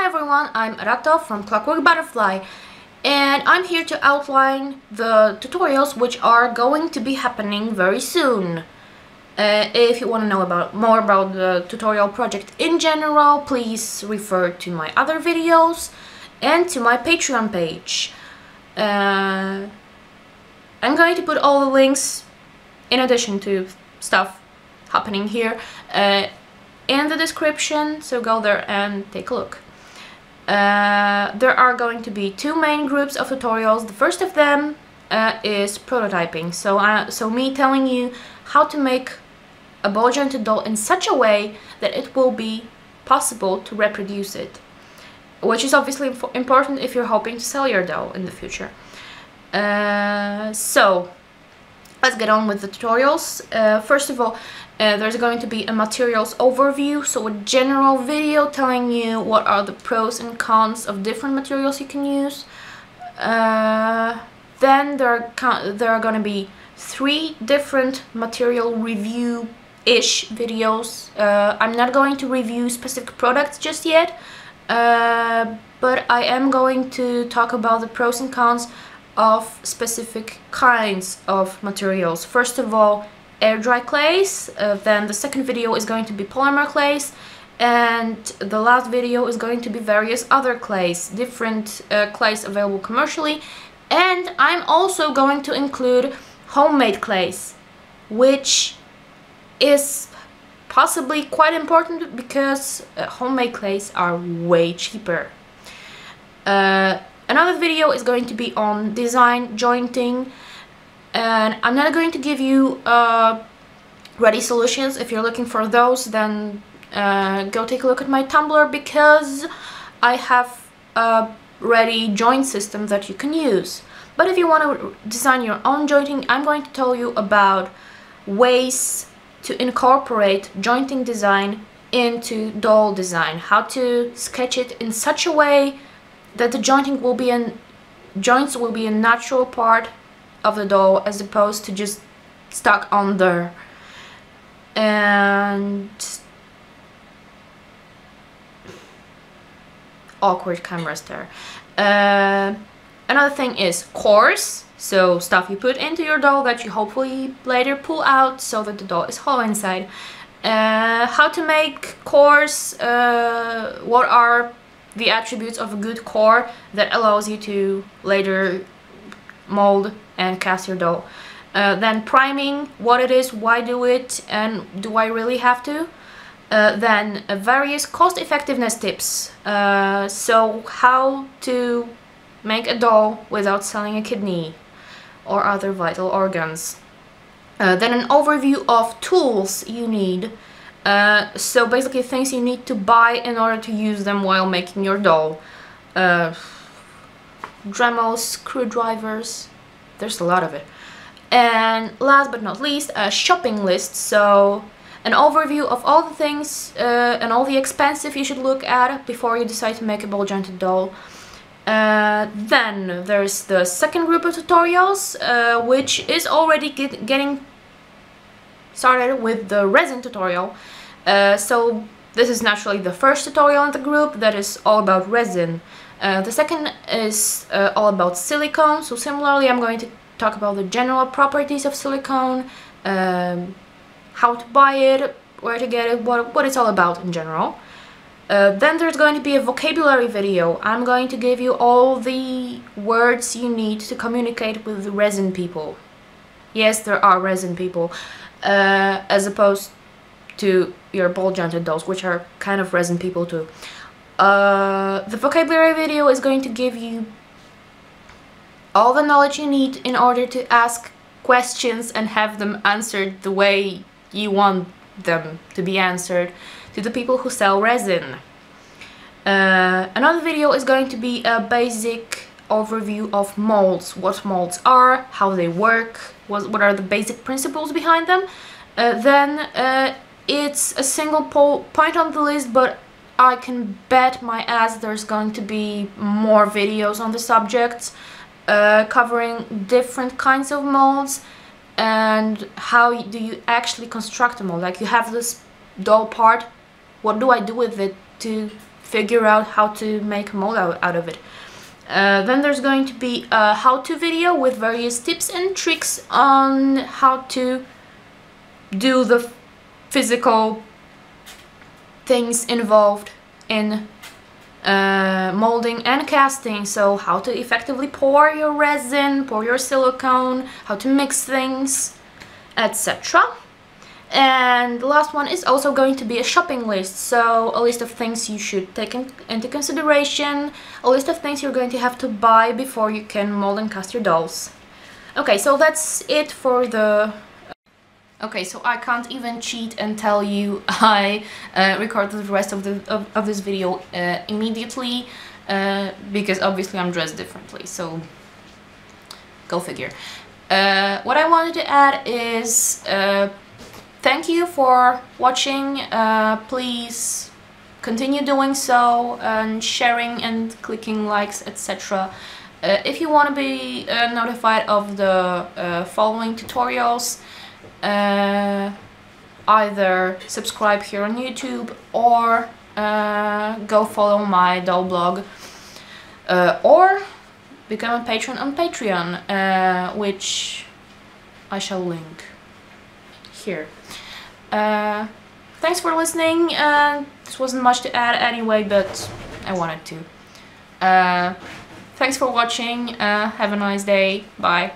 Hi everyone, I'm Rato from Clockwork Butterfly, and I'm here to outline the tutorials which are going to be happening very soon. If you want to know more about the tutorial project in general, please refer to my other videos and to my Patreon page. I'm going to put all the links, in addition to stuff happening here, in the description, so go there and take a look. There are going to be two main groups of tutorials. The first of them is prototyping, so me telling you how to make a ball-jointed doll in such a way that it will be possible to reproduce it, which is obviously important if you're hoping to sell your doll in the future. So let's get on with the tutorials. First of all, there's going to be a materials overview, so a general video telling you what are the pros and cons of different materials you can use. Then there are going to be 3 different material review-ish videos. I'm not going to review specific products just yet, but I am going to talk about the pros and cons of specific kinds of materials. First of all, air dry clays, then the second video is going to be polymer clays, and the last video is going to be various other clays, different clays available commercially, and I'm also going to include homemade clays, which is possibly quite important because homemade clays are way cheaper. Another video is going to be on design jointing, and I'm not going to give you ready solutions. If you're looking for those, then go take a look at my Tumblr, because I have a ready joint system that you can use. But if you want to design your own jointing, I'm going to tell you about ways to incorporate jointing design into doll design, how to sketch it in such a way that the joints will be a natural part of the doll, as opposed to just stuck on there. And awkward cameras there. Another thing is cores, so stuff you put into your doll that you hopefully later pull out so that the doll is hollow inside. How to make cores, what are the attributes of a good core that allows you to later mold and cast your doll. Then priming, what it is, why do it, and do I really have to? Then various cost effectiveness tips, so how to make a doll without selling a kidney or other vital organs. Then an overview of tools you need, so basically things you need to buy in order to use them while making your doll. Dremels, screwdrivers, there's a lot of it. And last but not least, a shopping list, so an overview of all the things and all the expenses you should look at before you decide to make a ball-jointed doll. Then there's the second group of tutorials, which is already getting started with the resin tutorial. So this is naturally the first tutorial in the group that is all about resin. The second is all about silicone, so similarly I'm going to talk about the general properties of silicone, how to buy it, where to get it, what it's all about in general. Then there's going to be a vocabulary video. I'm going to give you all the words you need to communicate with the resin people. Yes, there are resin people, as opposed to your ball-jointed dolls, which are kind of resin people too. The vocabulary video is going to give you all the knowledge you need in order to ask questions and have them answered the way you want them to be answered to the people who sell resin. Another video is going to be a basic overview of molds, what molds are, how they work, what are the basic principles behind them. Then it's a single point on the list, but I can bet my ass there's going to be more videos on the subject, covering different kinds of molds and how do you actually construct a mold. Like, you have this doll part, what do I do with it to figure out how to make a mold out of it. Then there's going to be a how-to video with various tips and tricks on how to do the physical things involved in molding and casting. So how to effectively pour your resin, pour your silicone, how to mix things, etc. And the last one is also going to be a shopping list, so a list of things you should take into consideration, a list of things you're going to have to buy before you can mold and cast your dolls. Okay, so that's it for the... Okay, so I can't even cheat and tell you I recorded the rest of this video immediately, because obviously I'm dressed differently, so go figure. What I wanted to add is thank you for watching. Please continue doing so and sharing and clicking likes, etc. If you want to be notified of the following tutorials, either subscribe here on YouTube or go follow my doll blog, or become a patron on Patreon, which I shall link here. Thanks for listening. This wasn't much to add anyway, but I wanted to. Thanks for watching. Have a nice day. Bye.